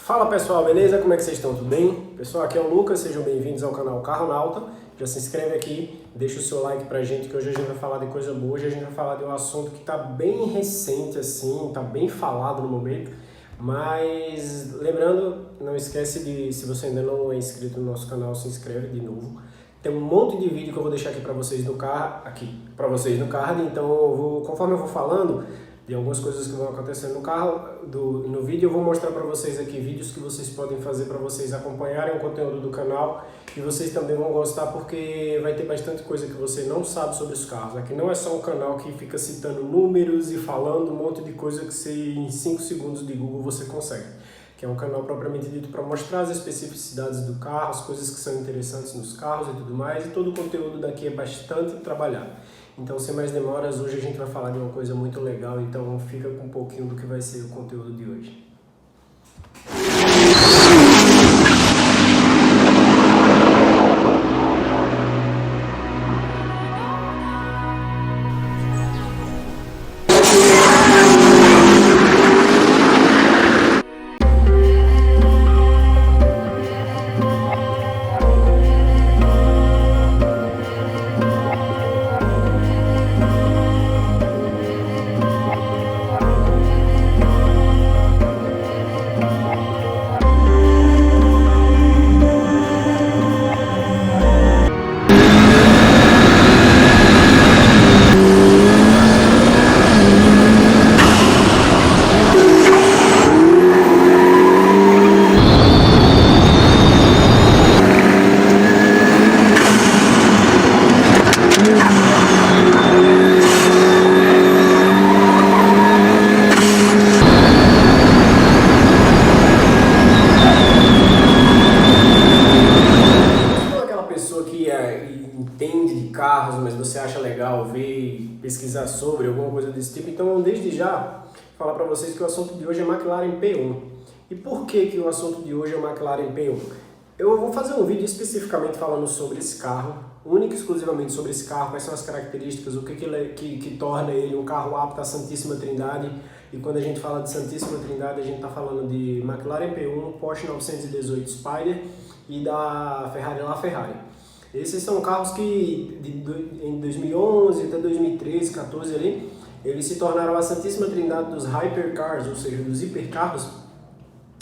Fala pessoal, beleza? Como é que vocês estão? Tudo bem? Pessoal, aqui é o Lucas, sejam bem-vindos ao canal Carronauta. Já se inscreve aqui, deixa o seu like pra gente, que hoje a gente vai falar de coisa boa. Hoje a gente vai falar de um assunto que tá bem recente assim, tá bem falado no momento. Mas lembrando, não esquece de, se você ainda não é inscrito no nosso canal, se inscreve de novo. Tem um monte de vídeo que eu vou deixar aqui pra vocês no card, então conforme eu vou falando de algumas coisas que vão acontecendo no vídeo, eu vou mostrar para vocês aqui vídeos que vocês podem fazer para vocês acompanharem o conteúdo do canal, e vocês também vão gostar porque vai ter bastante coisa que você não sabe sobre os carros. Aqui não é só um canal que fica citando números e falando um monte de coisa que você, em 5 segundos de Google você consegue. Que é um canal propriamente dito para mostrar as especificidades do carro, as coisas que são interessantes nos carros e tudo mais, e todo o conteúdo daqui é bastante trabalhado. Então, sem mais demoras, hoje a gente vai falar de uma coisa muito legal, então fica com um pouquinho do que vai ser o conteúdo de hoje. Entende de carros, mas você acha legal ver, pesquisar sobre alguma coisa desse tipo, então desde já falar para vocês que o assunto de hoje é McLaren P1. E por que o assunto de hoje é o McLaren P1? Eu vou fazer um vídeo especificamente falando sobre esse carro, único e exclusivamente sobre esse carro, quais são as características, o que torna ele um carro apto à Santíssima Trindade. E quando a gente fala de Santíssima Trindade, a gente está falando de McLaren P1, Porsche 918 Spider e da Ferrari LaFerrari. Esses são carros que em 2011 até 2013, 14 ali, eles se tornaram a Santíssima Trindade dos hypercars, ou seja, dos hipercarros.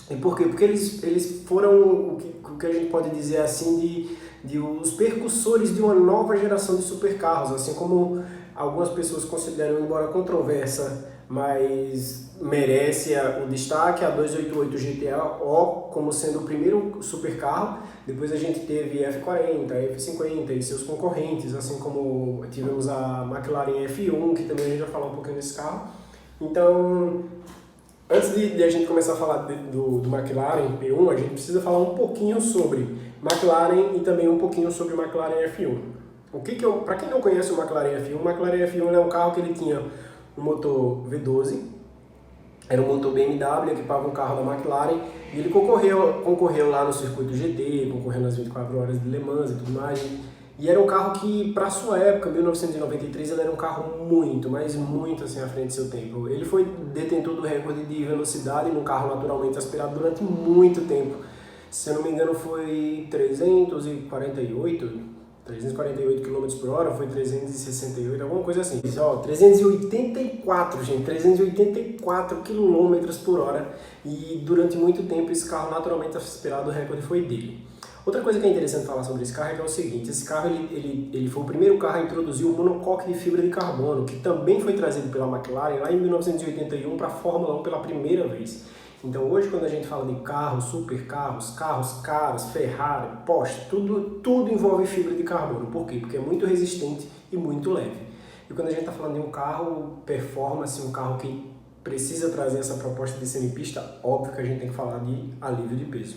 E por quê? Porque eles foram o que a gente pode dizer assim de os percussores de uma nova geração de supercarros, assim como algumas pessoas consideram, embora controversa, mas merece o destaque, a 288 GTO como sendo o primeiro supercarro. Depois a gente teve F40, F50 e seus concorrentes, assim como tivemos a McLaren F1, que também a gente vai falar um pouquinho desse carro. Então, antes de a gente começar a falar do McLaren P1, a gente precisa falar um pouquinho sobre McLaren e também um pouquinho sobre o McLaren F1. Para quem não conhece o McLaren F1, o McLaren F1 é um carro que ele tinha um motor V12, era um motor BMW, equipava um carro da McLaren, e ele concorreu lá no circuito GT, concorreu nas 24 horas de Le Mans e tudo mais. E era um carro que, para sua época, 1993, ele era um carro muito, mas muito assim à frente do seu tempo. Ele foi detentor do recorde de velocidade num carro naturalmente aspirado durante muito tempo. Se eu não me engano, foi 348 km por hora, foi 368, alguma coisa assim. Isso, ó, 384, gente, 384 km por hora. E durante muito tempo esse carro naturalmente aspirado, o recorde foi dele. Outra coisa que é interessante falar sobre esse carro é que é o seguinte: esse carro ele foi o primeiro carro a introduzir o monocoque de fibra de carbono, que também foi trazido pela McLaren lá em 1981 para a Fórmula 1 pela primeira vez. Então hoje, quando a gente fala de carros, supercarros, carros caros, Ferrari, Porsche, tudo envolve fibra de carbono. Por quê? Porque é muito resistente e muito leve. E quando a gente está falando de um carro performance, um carro que precisa trazer essa proposta de semipista, óbvio que a gente tem que falar de alívio de peso.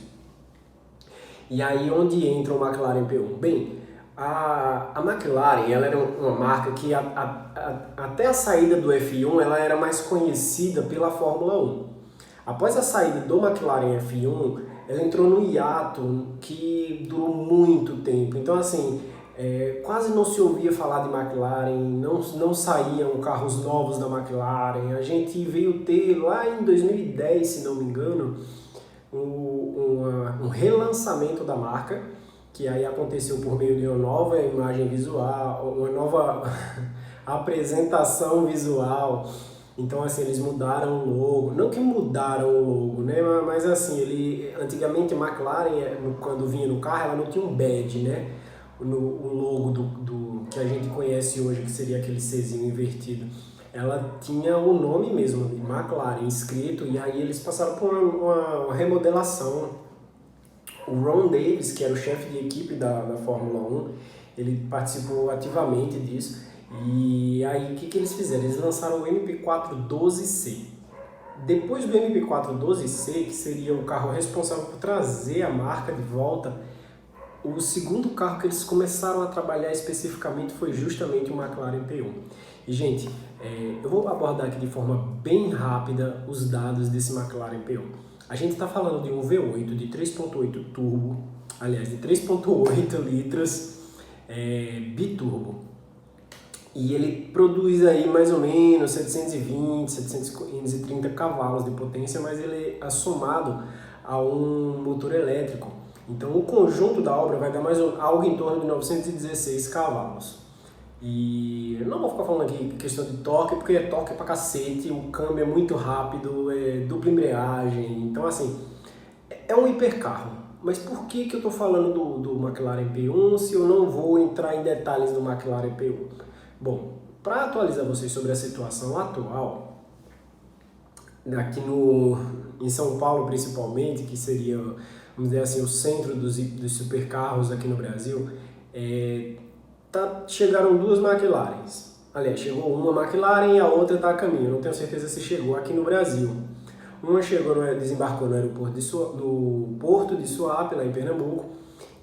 E aí onde entra o McLaren P1? Bem, a McLaren ela era uma marca que até a saída do F1 ela era mais conhecida pela Fórmula 1. Após a saída do McLaren F1, ela entrou no hiato que durou muito tempo. Então, assim, quase não se ouvia falar de McLaren, não saíam carros novos da McLaren. A gente veio ter lá em 2010, se não me engano, um relançamento da marca, que aí aconteceu por meio de uma nova imagem visual, uma nova apresentação visual. Então, assim, eles mudaram o logo, não que mudaram o logo, né, mas assim, antigamente a McLaren, quando vinha no carro, ela não tinha um badge, né, o logo que a gente conhece hoje, que seria aquele Czinho invertido. Ela tinha o nome mesmo, de McLaren, escrito, e aí eles passaram por uma remodelação. O Ron Davis, que era o chefe de equipe da Fórmula 1, ele participou ativamente disso. E aí o que eles fizeram? Eles lançaram o MP4 12C. Depois do MP4 12C, que seria o carro responsável por trazer a marca de volta, o segundo carro que eles começaram a trabalhar especificamente foi justamente o McLaren P1. E, gente, eu vou abordar aqui de forma bem rápida os dados desse McLaren P1. A gente está falando de um V8 de 3.8 turbo, aliás, de 3.8 litros biturbo. E ele produz aí mais ou menos 720, 730 cavalos de potência, mas ele é somado a um motor elétrico. Então o conjunto da obra vai dar algo em torno de 916 cavalos. E eu não vou ficar falando aqui questão de torque, porque torque pra cacete, o câmbio é muito rápido, é dupla embreagem, então assim, é um hipercarro. Mas por que eu tô falando do McLaren P1 se eu não vou entrar em detalhes do McLaren P1? Bom, para atualizar vocês sobre a situação atual, aqui em São Paulo principalmente, que seria, vamos dizer assim, o centro dos supercarros aqui no Brasil, chegaram duas McLarens. Aliás, chegou uma McLaren e a outra está a caminho. Não tenho certeza se chegou aqui no Brasil. Uma desembarcou no aeroporto no Porto de Suape, lá em Pernambuco,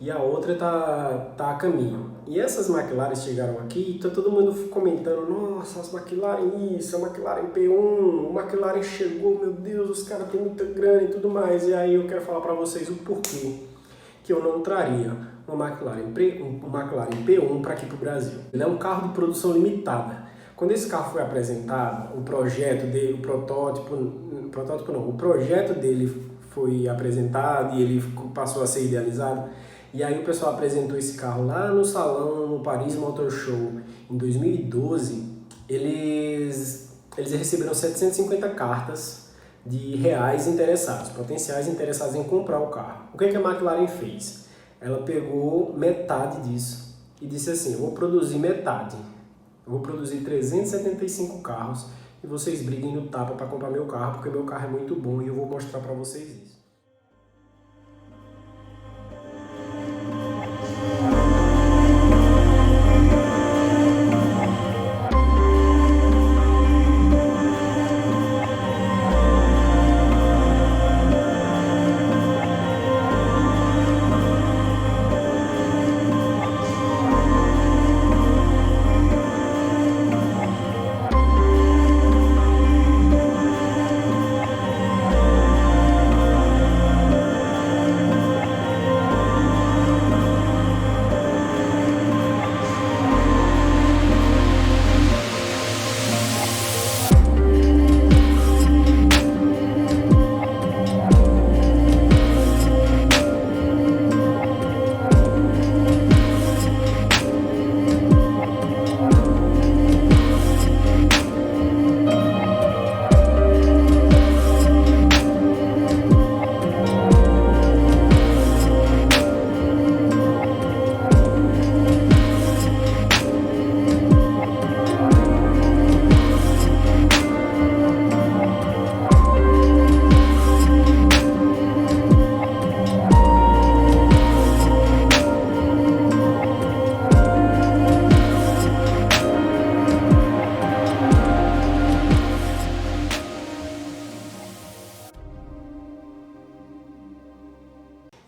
e a outra tá a caminho. E essas McLarens chegaram aqui e tá todo mundo comentando: nossa, as McLaren isso, a McLaren P1, o McLaren chegou, meu Deus, os caras têm muita grana e tudo mais. E aí eu quero falar para vocês o porquê que eu não traria um McLaren P1 para aqui para o Brasil. Ele é um carro de produção limitada. Quando esse carro foi apresentado, o projeto dele foi apresentado e ele passou a ser idealizado. E aí o pessoal apresentou esse carro lá no salão, no Paris Motor Show, em 2012. Eles receberam 750 cartas de potenciais interessados em comprar o carro. O que a McLaren fez? Ela pegou metade disso e disse assim: eu vou produzir metade. Eu vou produzir 375 carros e vocês briguem no tapa para comprar meu carro, porque meu carro é muito bom e eu vou mostrar para vocês isso.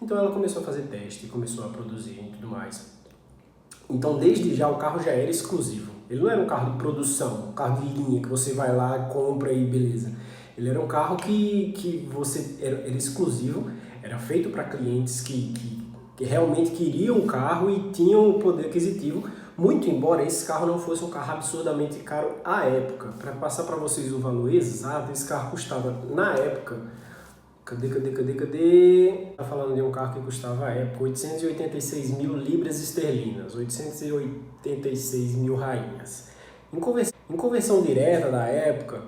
Então ela começou a fazer teste, começou a produzir e tudo mais. Então desde já o carro já era exclusivo. Ele não era um carro de produção, um carro de linha que você vai lá, compra e beleza. Ele era um carro que era exclusivo, era feito para clientes que realmente queriam o carro e tinham o poder aquisitivo, muito embora esse carro não fosse um carro absurdamente caro à época. Para passar para vocês o valor exato, esse carro custava, na época, Cadê? Tá falando de um carro que custava à época 886 mil libras esterlinas, 886 mil rainhas. Em conversão direta da época,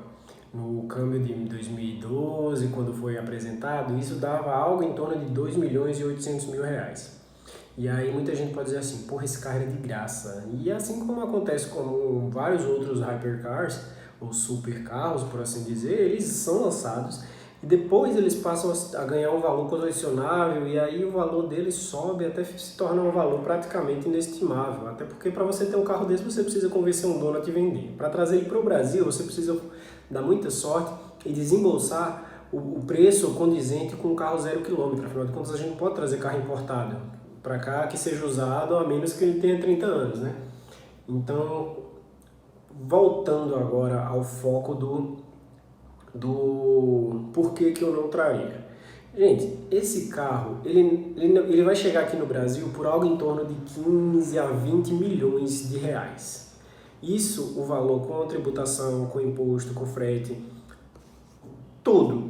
no câmbio de 2012, quando foi apresentado, isso dava algo em torno de 2 milhões e 800 mil reais. E aí muita gente pode dizer assim, porra, esse carro é de graça. E assim como acontece com vários outros hypercars, ou supercarros, por assim dizer, eles são lançados e depois eles passam a ganhar um valor colecionável e aí o valor deles sobe até se torna um valor praticamente inestimável. Até porque para você ter um carro desse você precisa convencer um dono a te vender. Para trazer ele para o Brasil você precisa dar muita sorte e desembolsar o preço condizente com um carro 0 km. Afinal de contas a gente não pode trazer carro importado para cá que seja usado a menos que ele tenha 30 anos, né? Então, voltando agora ao foco do porquê que eu não traria. Gente, esse carro, ele vai chegar aqui no Brasil por algo em torno de 15 a 20 milhões de reais. Isso, o valor com a tributação, com imposto, com frete, tudo.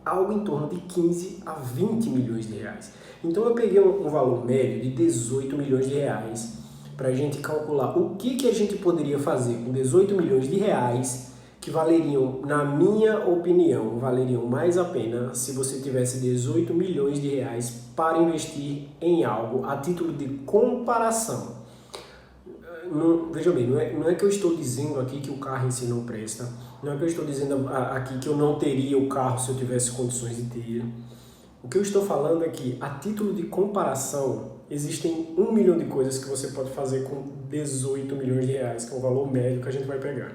Algo em torno de 15 a 20 milhões de reais. Então eu peguei um valor médio de 18 milhões de reais para a gente calcular o que a gente poderia fazer com 18 milhões de reais que valeriam, na minha opinião, valeriam mais a pena se você tivesse 18 milhões de reais para investir em algo a título de comparação. Veja bem, não é que eu estou dizendo aqui que o carro em si não presta, não é que eu estou dizendo aqui que eu não teria o carro se eu tivesse condições de ter. O que eu estou falando é que, a título de comparação, existem 1 milhão de coisas que você pode fazer com 18 milhões de reais, que é o valor médio que a gente vai pegar.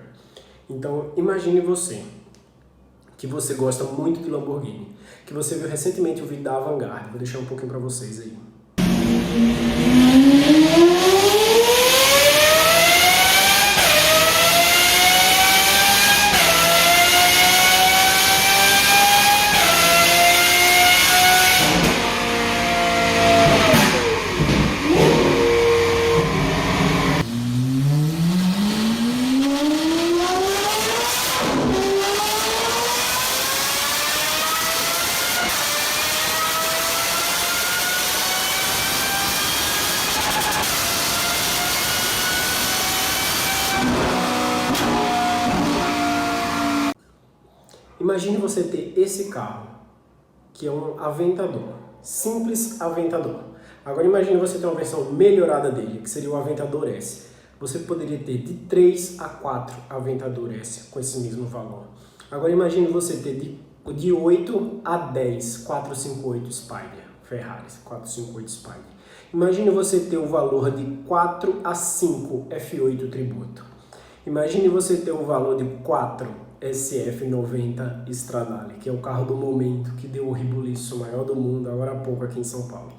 Então, imagine você, que você gosta muito de Lamborghini, que você viu recentemente o vídeo da Avantgarde, vou deixar um pouquinho para vocês aí. Imagine você ter esse carro, que é um Aventador, simples Aventador. Agora imagine você ter uma versão melhorada dele, que seria o Aventador S. Você poderia ter de 3 a 4 Aventador S com esse mesmo valor. Agora imagine você ter de 8 a 10 458 Spider, Ferraris, 458 Spider. Imagine você ter o valor de 4 a 5 F8 Tributo. Imagine você ter o valor de 4 SF90 Stradale, que é o carro do momento, que deu o rebuliço maior do mundo agora há pouco aqui em São Paulo.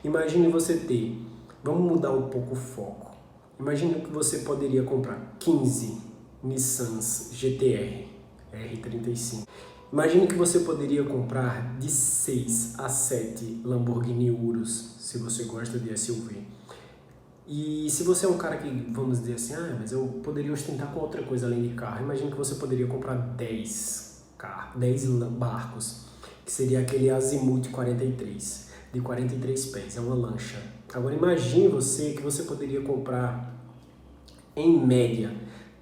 Imagine você ter, vamos mudar um pouco o foco, imagine que você poderia comprar 15 Nissans GT-R R35. Imagine que você poderia comprar de 6 a 7 Lamborghini Urus, se você gosta de SUV. E se você é um cara que, vamos dizer assim, mas eu poderia ostentar com outra coisa além de carro, imagine que você poderia comprar 10 barcos, que seria aquele Azimuth 43, de 43 pés, é uma lancha. Agora imagine você que você poderia comprar, em média,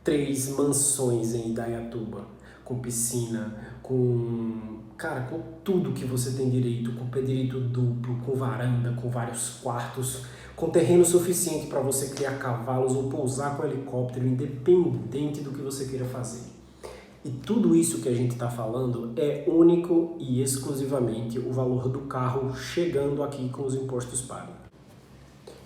3 mansões em Indaiatuba, com piscina, com tudo que você tem direito, com pé direito duplo, com varanda, com vários quartos, com terreno suficiente para você criar cavalos ou pousar com helicóptero, independente do que você queira fazer. E tudo isso que a gente está falando é único e exclusivamente o valor do carro chegando aqui com os impostos pagos.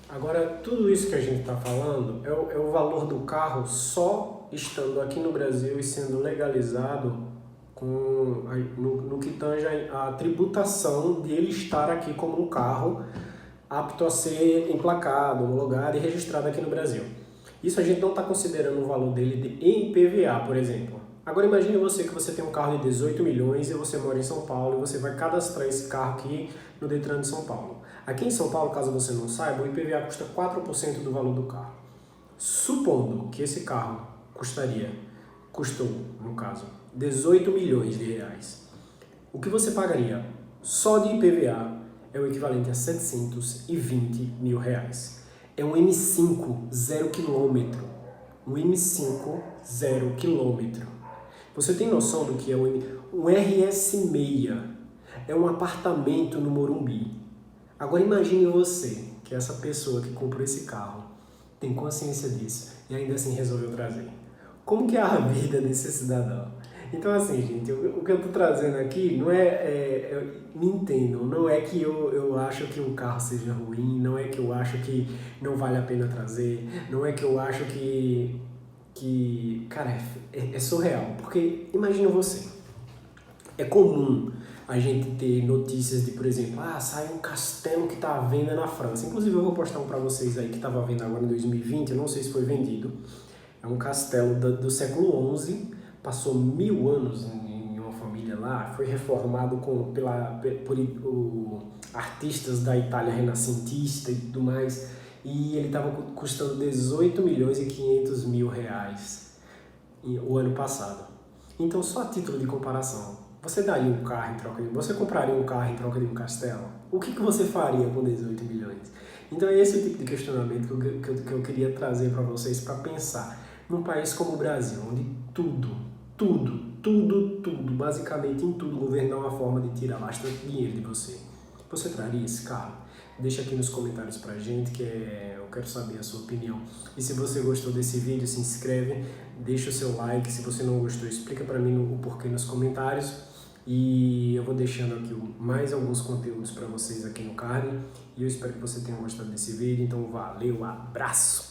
Agora, tudo isso que a gente está falando é o valor do carro só estando aqui no Brasil e sendo legalizado no que tange a tributação de ele estar aqui como um carro apto a ser emplacado, homologado e registrado aqui no Brasil. Isso a gente não está considerando o valor dele em IPVA, por exemplo. Agora imagine você que você tem um carro de 18 milhões e você mora em São Paulo e você vai cadastrar esse carro aqui no Detran de São Paulo. Aqui em São Paulo, caso você não saiba, o IPVA custa 4% do valor do carro. Supondo que esse carro custou, no caso, 18 milhões de reais. O que você pagaria só de IPVA é o equivalente a 720 mil reais. É um M5 0 quilômetro. Um M5 0 quilômetro. Você tem noção do que é um RS6? É um apartamento no Morumbi. Agora imagine você, que é essa pessoa que comprou esse carro, tem consciência disso e ainda assim resolveu trazer. Como que é a vida desse cidadão? Então assim, gente, o que eu tô trazendo aqui não me entendam, não é que eu acho que o carro seja ruim, não é que eu acho que não vale a pena trazer, não é que eu acho cara, é surreal. Porque imagina você, é comum a gente ter notícias de, por exemplo, sai um castelo que está à venda na França. Inclusive eu vou postar um para vocês aí que estava à venda agora em 2020, eu não sei se foi vendido. É um castelo do século XI, passou 1000 anos em uma família lá, foi reformado por artistas da Itália renascentista e tudo mais, e ele estava custando 18 milhões e 500 mil reais o ano passado. Então, só a título de comparação, você daria um carro em troca você compraria um carro em troca de um castelo? O que você faria com 18 milhões? Então é esse o tipo de questionamento que eu queria trazer para vocês para pensar. Num país como o Brasil, onde tudo, basicamente em tudo, o governo dá uma forma de tirar bastante dinheiro de você. Você traria esse carro? Deixa aqui nos comentários pra gente, eu quero saber a sua opinião. E se você gostou desse vídeo, se inscreve, deixa o seu like. Se você não gostou, explica pra mim o porquê nos comentários. E eu vou deixando aqui mais alguns conteúdos para vocês aqui no card. E eu espero que você tenha gostado desse vídeo. Então valeu, abraço!